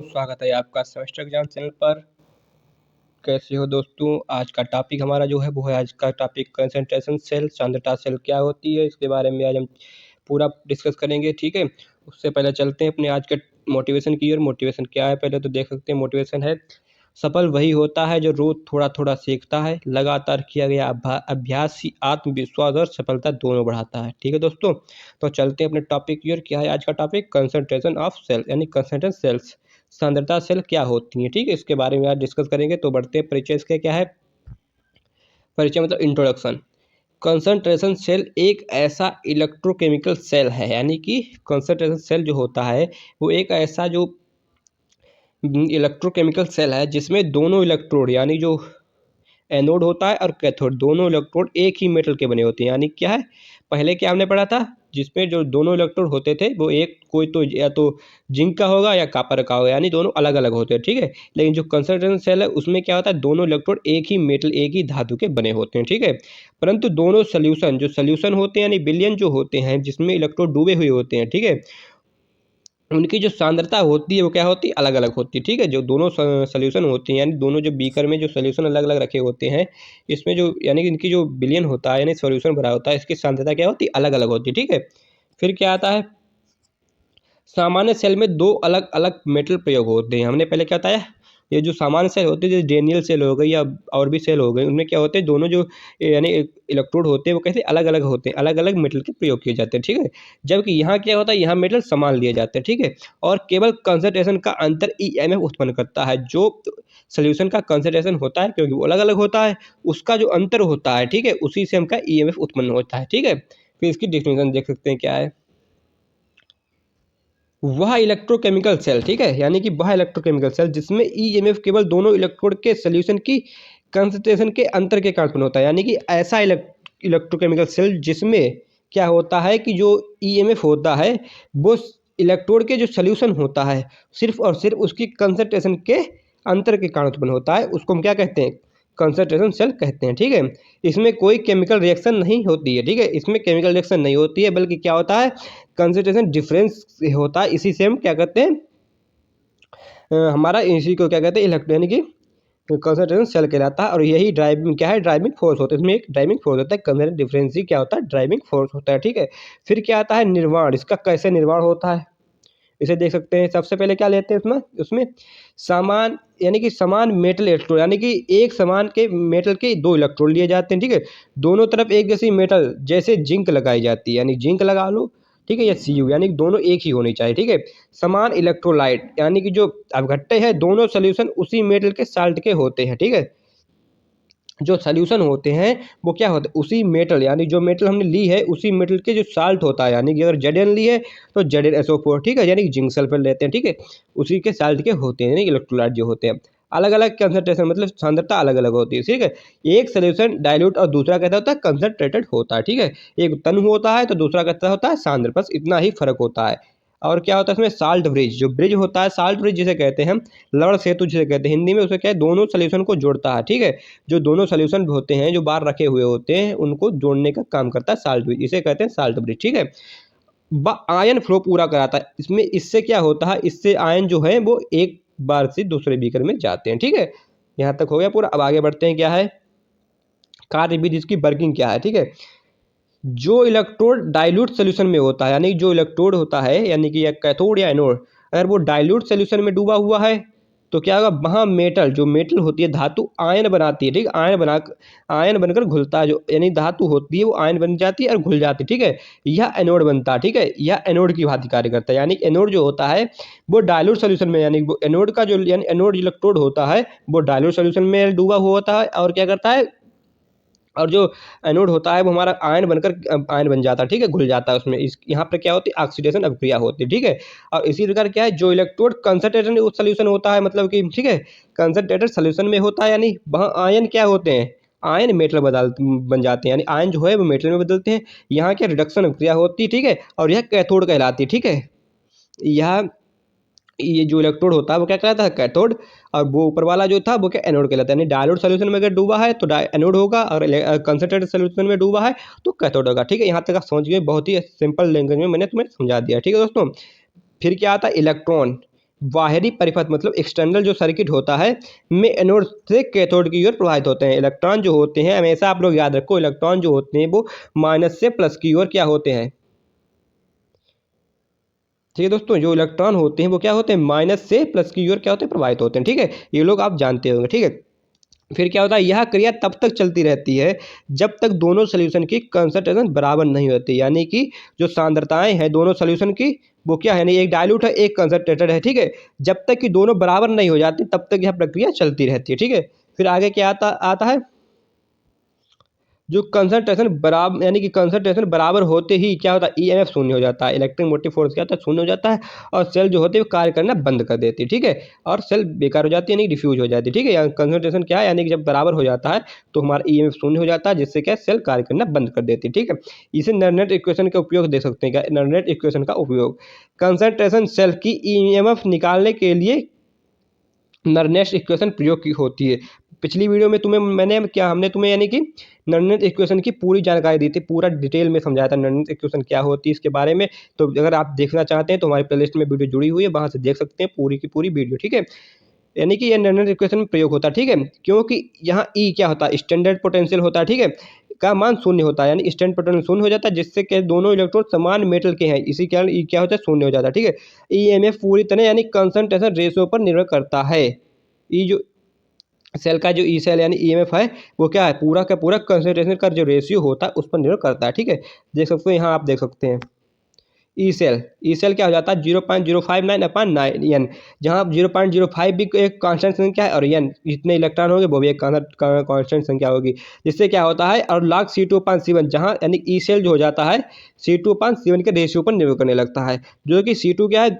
स्वागत है आपका सेमेस्टर एग्जाम चैनल पर। कैसे हो दोस्तों? आज का टॉपिक हमारा जो है वो है, आज का टॉपिक कंसंट्रेशन सेल, सांद्रता सेल क्या होती है, इसके बारे में आज हम पूरा डिस्कस करेंगे। ठीक है, उससे पहले चलते हैं अपने आज के मोटिवेशन की ओर। मोटिवेशन क्या है पहले तो देख सकते हैं। मोटिवेशन है, सफल वही होता है जो रोज थोड़ा थोड़ा सीखता है, लगातार किया गया अभ्यास ही आत्मविश्वास और सफलता दोनों बढ़ाता है। ठीक है दोस्तों, तो चलते हैं अपने टॉपिक की ओर। क्या है आज का टॉपिक? कंसंट्रेशन ऑफ सेल यानी कंसंट्रेशन सेल्स, सांद्रता सेल क्या होती है। ठीक है, इसके बारे में आज डिस्कस करेंगे। तो बढ़ते हैं, परिचय इसका क्या है। परिचय मतलब इंट्रोडक्शन। कंसंट्रेशन सेल एक ऐसा इलेक्ट्रोकेमिकल सेल है, यानी कि कंसंट्रेशन सेल जो होता है वो एक ऐसा जो इलेक्ट्रोकेमिकल सेल है जिसमें दोनों इलेक्ट्रोड यानी जो एनोड होता है और कैथोड, दोनों इलेक्ट्रोड एक ही मेटल के बने होते हैं। यानी क्या है, पहले क्या हमने पढ़ा था, जिसमें जो दोनों इलेक्ट्रोड होते थे वो एक कोई तो या तो जिंक का होगा या कॉपर का होगा, यानी दोनों अलग अलग होते हैं। ठीक है, लेकिन जो कंसंट्रेशन सेल है उसमें क्या होता है, दोनों इलेक्ट्रोड एक ही मेटल एक ही धातु के बने होते हैं। ठीक है, परंतु दोनों सोल्यूशन जो सोल्यूशन होते हैं यानी विलयन जो होते हैं जिसमें इलेक्ट्रोड डूबे हुए होते हैं, ठीक है, उनकी जो सांद्रता होती है वो क्या होती है, अलग अलग होती है। ठीक है, जो दोनों सोल्यूशन होती हैं यानी दोनों जो बीकर में जो सोल्यूशन अलग अलग रखे होते हैं, इसमें जो यानी कि इनकी जो विलयन होता है यानी सोल्यूशन भरा होता है, इसकी सांद्रता क्या होती है, अलग अलग होती है। ठीक है, फिर क्या आता है, सामान्य सेल में दो अलग अलग मेटल प्रयोग होते हैं। हमने पहले क्या बताया, ये जो सामान्य सेल होते हैं जैसे डेनियल सेल हो गई या और भी सेल हो गए, उनमें क्या होते हैं, दोनों जो यानी इलेक्ट्रोड होते हैं वो कैसे अलग अलग होते हैं, अलग अलग मेटल के प्रयोग किए जाते हैं। ठीक है, जबकि यहाँ क्या होता है, यहाँ मेटल समान लिए जाते हैं। ठीक है, और केवल कंसंट्रेशन का अंतर ईएमएफ उत्पन्न करता है। जो सोल्यूशन का कंसंट्रेशन होता है क्योंकि वो अलग अलग होता है, उसका जो अंतर होता है, ठीक है, उसी से हमका ईएमएफ उत्पन्न होता है। ठीक है, फिर इसकी डिफिनेशन देख सकते हैं क्या है, वह इलेक्ट्रोकेमिकल सेल, ठीक है, यानी कि वह इलेक्ट्रोकेमिकल सेल जिसमें ईएमएफ केवल दोनों इलेक्ट्रोड के सॉल्यूशन की कंसंट्रेशन के अंतर के कारण उत्पन्न होता है। यानी कि ऐसा इलेक्ट्रोकेमिकल सेल जिसमें क्या होता है कि जो ईएमएफ होता है वो इलेक्ट्रोड के जो सॉल्यूशन होता है सिर्फ और सिर्फ उसकी कंसंट्रेशन के अंतर के कारण उत्पन्न होता है, उसको हम क्या कहते हैं, कंसंट्रेशन सेल कहते हैं। ठीक है, इसमें कोई केमिकल रिएक्शन नहीं होती है। ठीक है, इसमें केमिकल रिएक्शन नहीं होती है, बल्कि क्या होता है, कंसंट्रेशन डिफरेंस होता है। इसी से हम क्या कहते हैं, हमारा इसी को क्या कहते हैं, इलेक्ट्रो यानी कि कंसंट्रेशन सेल कहलाता है। और यही ड्राइविंग क्या है, ड्राइविंग फोर्स होता है। इसमें एक ड्राइविंग फोर्स होता है, कंसंट्रेशन डिफरेंस ही क्या होता है, ड्राइविंग फोर्स होता है। ठीक है, फिर क्या आता है, निर्माण। इसका कैसे निर्माण होता है इसे देख सकते हैं। सबसे पहले क्या लेते हैं उसमें उसमें समान यानी कि समान मेटल इलेक्ट्रोड, यानी कि एक समान के मेटल के दो इलेक्ट्रोड लिए जाते हैं। ठीक है, दोनों तरफ एक जैसी मेटल जैसे जिंक लगाई जाती है, यानी जिंक लगा लो। ठीक है, या सीयू यानी कि दोनों एक ही होनी चाहिए। ठीक है, समान इलेक्ट्रोलाइट यानी कि जो अवघट्टे हैं, दोनों सोल्यूशन उसी मेटल के साल्ट के होते हैं। ठीक है, जो सॉल्यूशन होते हैं वो क्या होते हैं, उसी मेटल यानी जो मेटल हमने ली है उसी मेटल के जो साल्ट होता है, यानी कि अगर जेडन ली है तो ZnSO4, ठीक है, यानी कि जिंक सल्फर लेते हैं। ठीक है, उसी के साल्ट के होते हैं, यानी इलेक्ट्रोलाइट जो होते हैं। अलग अलग कंसंट्रेशन मतलब सांद्रता अलग अलग होती है। ठीक है, एक सोल्यूशन डाइल्यूट और दूसरा कहता होता है कंसंट्रेटेड होता है। ठीक है, एक तन होता है तो दूसरा कहता होता है सांद्र, बस इतना ही फर्क होता है। और क्या होता है इसमें, साल्ट ब्रिज, जो ब्रिज होता है, साल्ट ब्रिज जिसे कहते हैं हम, लवण सेतु जिसे कहते हैं हिंदी में, उसे क्या है, दोनों सोल्यूशन को जोड़ता है। ठीक है, जो दोनों सोल्यूशन होते हैं जो बाहर रखे हुए होते हैं उनको जोड़ने का काम करता है साल्ट ब्रिज, इसे कहते हैं साल्ट ब्रिज। ठीक है, आयन फ्लो पूरा कराता है इसमें। इससे क्या होता है, इससे आयन जो है वो एक बार से दूसरे बीकर में जाते हैं। ठीक है, यहाँ तक हो गया पूरा। अब आगे बढ़ते हैं, क्या है कार्य विधि, इसकी वर्किंग क्या है। ठीक है, जो इलेक्ट्रोड डाइल्यूट सोल्यूशन में होता है, यानी जो इलेक्ट्रोड होता है यानी कि या कैथोड या एनोड, अगर वो डाइल्यूट सोल्यूशन में डूबा हुआ है तो क्या होगा, वहाँ मेटल जो मेटल होती है धातु आयन बनाती है। ठीक है, आयन बनकर घुलता है, जो यानी धातु होती है वो आयन बन जाती है और घुल जाती है। ठीक है, यह एनोड बनता है। ठीक है, यह एनोड की भांति कार्य करता है, यानी एनोड जो होता है वो डाइल्यूट सोल्यूशन में, यानी वो एनोड का जो यानी एनोड इलेक्ट्रोड होता है वो डाइल्यूट सोल्यूशन में डूबा हुआ होता है और क्या करता है, और जो एनोड होता है वो हमारा आयन बनकर आयन बन जाता है। ठीक है, घुल जाता है उसमें। इस यहाँ पे क्या होती है, ऑक्सीडेशन अभिक्रिया होती है। ठीक है, और इसी प्रकार क्या है, जो इलेक्ट्रोड कंसंट्रेटेड सोल्यूशन होता है, मतलब कि ठीक है, कंसंट्रेटेड सोल्यूशन में होता है, यानी वहाँ आयन क्या होते हैं, आयन मेटल बन जाते हैं, यानी आयन जो है वो मेटल में बदलते हैं। यहाँ क्या रिडक्शन अभिक्रिया होती है। ठीक है, और यह कैथोड कहलाती है। ठीक है, यह ये जो इलेक्ट्रोड होता है वो क्या कहलाता है, कैथोड। और वो ऊपर वाला जो था वो क्या, एनोड कहलाता है। यानी डायल्यूट सोल्यूशन में अगर डूबा है तो एनोड होगा, और कंसंट्रेटेड सोल्यूशन में डूबा है तो कैथोड होगा। ठीक है, यहाँ तक आप समझ गए, बहुत ही सिंपल लैंग्वेज में मैंने तुम्हें समझा दिया। ठीक है दोस्तों, फिर क्या आता है, इलेक्ट्रॉन। बाहरी परिपथ मतलब एक्सटर्नल जो सर्किट होता है में एनोड से कैथोड की ओर प्रवाहित होते हैं। इलेक्ट्रॉन जो होते हैं, हमेशा आप लोग याद रखो, इलेक्ट्रॉन जो होते हैं वो माइनस से प्लस की ओर क्या होते हैं, ठीक है दोस्तों, जो इलेक्ट्रॉन होते हैं वो क्या होते हैं, माइनस से प्लस की ओर क्या होते हैं, प्रवाहित होते हैं। ठीक है, ये लोग आप जानते होंगे। ठीक है, फिर क्या होता है, यह क्रिया तब तक चलती रहती है जब तक दोनों सोल्यूशन की कंसंट्रेशन बराबर नहीं होती, यानी कि जो सांद्रताएं हैं दोनों सोल्यूशन की वो क्या है, यानी एक डाइल्यूट है एक कंसंट्रेटेड है। ठीक है, जब तक कि दोनों बराबर नहीं हो जाती तब तक यह प्रक्रिया चलती रहती है। ठीक है, फिर आगे क्या आता आता है, जो कंसंट्रेशन बराबर, यानी कि कंसंट्रेशन बराबर होते ही क्या होता है, ईएमएफ शून्य हो जाता है, इलेक्ट्रिक मोटिव फोर्स क्या होता है, शून्य हो जाता है, और सेल जो होते हैं वो कार्य करना बंद कर देती है। ठीक है, और सेल बेकार हो जाती है, यानी डिफ्यूज हो जाती है। ठीक है, कंसंट्रेशन क्या है, यानी कि जब बराबर हो जाता है तो हमारा ईएमएफ शून्य हो जाता है, जिससे क्या सेल कार्य करना बंद कर देती है। ठीक है, इसे नर्नेट इक्वेशन का उपयोग दे सकते हैं। क्या नर्नेट इक्वेशन का उपयोग, कंसंट्रेशन सेल की ईएमएफ निकालने के लिए नर्नेट इक्वेशन प्रयोग की होती है। पिछली वीडियो में हमने तुम्हें यानी कि नर्नेट इक्वेशन की पूरी जानकारी दी थी, पूरा डिटेल में समझाया था नर्नेट इक्वेशन क्या होती है इसके बारे में। तो अगर आप देखना चाहते हैं तो हमारी प्लेलिस्ट में वीडियो जुड़ी हुई है, वहाँ से देख सकते हैं पूरी की पूरी वीडियो। ठीक है, यानी कि ये नर्नेट इक्वेशन में प्रयोग होता है। ठीक है, क्योंकि यहाँ ई क्या होता है, स्टैंडर्ड पोटेंशियल होता है। ठीक है, का मान शून्य होता है, यानी स्टैंडर्ड पोटेंशियल शून्य हो जाता है, जिससे कि दोनों इलेक्ट्रोड समान मेटल के हैं, इसी कारण ई क्या होता है, शून्य हो जाता है। ठीक है, ईएमएफ पूरी तरह यानी कंसंट्रेशन रेशियो पर निर्भर करता है। ई जो सेल का जो ई सेल यानी ईएमएफ है वो क्या है, पूरा का पूरा कंसंट्रेशन का जो रेशियो होता है उस पर निर्भर करता है। ठीक है, देख सकते हो यहाँ, आप देख सकते हैं ई सेल क्या हो जाता है 0.059/9 एन, जहाँ 0.05 भी एक कांस्टेंट संख्या है और एन जितने इलेक्ट्रॉन होंगे वो भी एक कांस्टेंट संख्या होगी, जिससे क्या होता है, और log C2/C1, जहाँ यानी ई सेल जो हो जाता है C2/C1 के रेशियो पर निर्भर करने लगता है, जो कि C2 क्या है,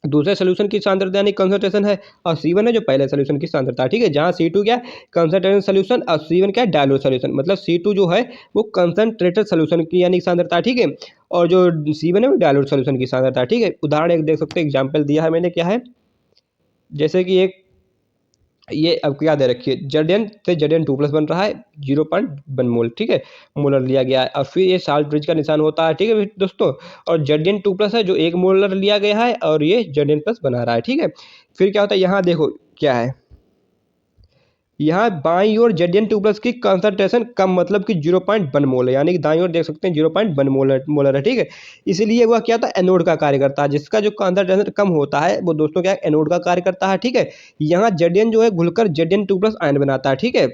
दूसरे सोल्यूशन की सांद्रता यानी कंसंट्रेशन है, और C1 है जो पहले सोल्यूशन की सांद्रता है। ठीक है, जहाँ C2 क्या है, कंसंट्रेशन सोल्यूशन, और C1 क्या है, डायल्यूट सोल्यूशन, मतलब C2 जो है वो कंसंट्रेटेड सोल्यूशन की यानी सांद्रता है। ठीक है, और जो C1 है वो डायल्यूट सोल्यूशन की सांद्रता है। ठीक है, उदाहरण एक देख सकते हैं, एग्जाम्पल दिया है मैंने, क्या है, जैसे कि एक ये अब क्या दे रखी है, जर्डियन से Zn2+ बन रहा है 0.1 मोल। ठीक है, मोलर लिया गया है, और फिर ये साल्ट ब्रिज का निशान होता है। ठीक है दोस्तों, और Zn2+ है जो 1 मोलर लिया गया है, और ये Zn+ बना रहा है। ठीक है, फिर क्या होता है, यहाँ देखो क्या है, यहाँ बाईं ओर Zn2+ की कंसंट्रेशन कम मतलब कि 0.1 मोल है, यानी कि दाईं ओर देख सकते हैं 0.1 मोलर है। ठीक है, इसलिए वह क्या होता है, एनोड का कार्य करता है, जिसका जो कंसंट्रेशन कम होता है वो दोस्तों क्या है, एनोड का कार्य करता है। ठीक है, यहाँ Zn जो है घुलकर Zn2+ आयन बनाता है। ठीक है,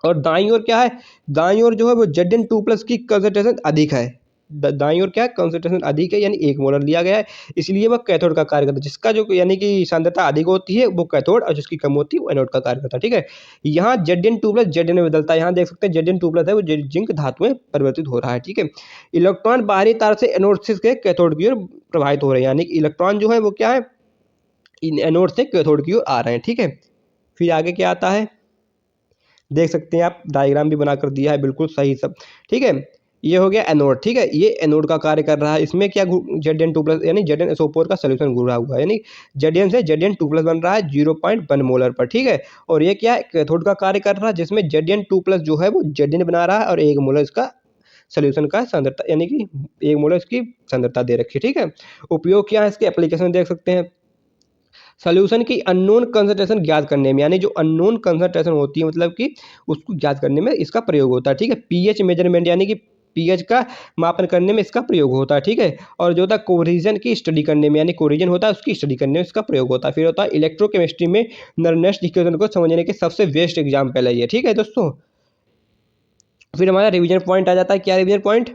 और दाईं ओर क्या है, दाईं ओर जो है वो Zn2+ की कंसंट्रेशन अधिक है, दाईं ओर क्या है, कंसंट्रेशन अधिक है, यानी 1 मोलर लिया गया है, इसलिए वह कैथोड का कार्य करता है, जिसका जो यानी कि सांद्रता अधिक होती है वो कैथोड, और जिसकी कम होती है वो एनोड का कार्य करता है। ठीक है, यहाँ Zn2+ Zn में बदलता है, यहाँ देख सकते हैं Zn2+ है वो जिंक धातु में परिवर्तित हो रहा है। ठीक है, इलेक्ट्रॉन बाहरी तार से एनोड से कैथोड की ओर प्रवाहित हो रहे हैं, यानी कि इलेक्ट्रॉन जो है वो क्या है, एनोड से कैथोड की ओर आ रहे हैं। ठीक है, फिर आगे क्या आता है, देख सकते हैं आप, डायग्राम भी बनाकर दिया है बिल्कुल सही सब। ठीक है, ये हो गया एनोड। ठीक है, ये एनोड का कार्य कर रहा है, इसमें क्या Zn2+ यानी ZnSO4 का सोल्यूशन घुरा हुआ है, यानी Zn से Zn2+ बन रहा है 0.1 मोलर पर। ठीक है, और ये क्या है, कैथोड का कार्य कर रहा है, जिसमें Zn2+ जो है वो Zn बना रहा है, और 1 मोलर इसका सोल्यूशन का सांद्रता, यानी कि 1 मोलर इसकी सांद्रता दे रखी है। ठीक है, उपयोग क्या है, इसके एप्लीकेशन देख सकते हैं, सॉल्यूशन की अननोन कंसंट्रेशन ज्ञात करने में, यानी जो अननोन कंसंट्रेशन होती है मतलब कि उसको ज्ञात करने में इसका प्रयोग होता है। ठीक है, पीएच मेजरमेंट यानी कि पीएच का मापन करने में इसका प्रयोग होता है। ठीक है, और जो होता है कोरिजन की स्टडी करने में, यानी कोरिजन होता है उसकी स्टडी करने में इसका प्रयोग होता है। फिर होता है इलेक्ट्रोकेमिस्ट्री में नर्नेस्ट इक्वेशन को समझने के सबसे बेस्ट एग्जाम्पल है ये। ठीक है दोस्तों, फिर हमारा रिवीजन पॉइंट आ जाता है, क्या रिवीजन पॉइंट,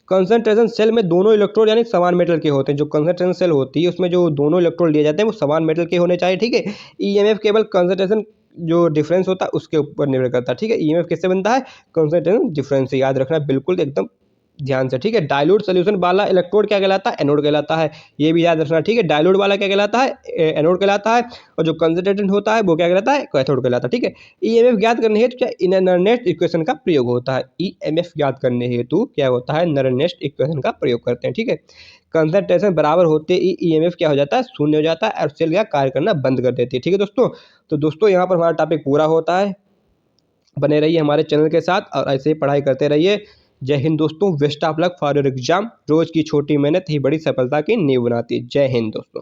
कंसंट्रेशन सेल में दोनों इलेक्ट्रोड यानी समान मेटल के होते हैं, जो कंसंट्रेशन सेल होती है उसमें जो दोनों इलेक्ट्रोड लिए जाते हैं वो समान मेटल के होने चाहिए। ठीक है, ईएमएफ केवल कंसंट्रेशन जो डिफरेंस होता है उसके ऊपर निर्भर करता है। ठीक है, ईएमएफ किससे बनता है, कंसंट्रेशन डिफरेंस से, याद रखना बिल्कुल एकदम ध्यान से। ठीक है, डाइल्यूट सोल्यूशन वाला इलेक्ट्रोड क्या कहलाता है, एनोड कहलाता है, ये भी याद रखना। ठीक है, डाइल्यूट वाला क्या कहलाता है, एनोड कहलाता है, और जो कंसंट्रेटेड होता है वो क्या कहलाता है, कैथोड कहलाता है। ठीक है, ईएमएफ ज्ञात करने हेतु क्या नर्नेस्ट इक्वेशन का प्रयोग होता है, ईएमएफ ज्ञात करने हेतु क्या होता है, नर्नेस्ट इक्वेशन का प्रयोग करते हैं। ठीक है, कंसंट्रेशन बराबर होते ही ईएमएफ क्या हो जाता है, शून्य हो जाता है, और सेल क्या कार्य करना बंद कर देती है। ठीक है दोस्तों, तो दोस्तों यहाँ पर हमारा टॉपिक पूरा होता है, बने रहिए हमारे चैनल के साथ और ऐसे ही पढ़ाई करते रहिए। जय हिंद दोस्तों, best of luck for your exam. रोज की छोटी मेहनत ही बड़ी सफलता की नींव बनाती है। जय हिंद दोस्तों।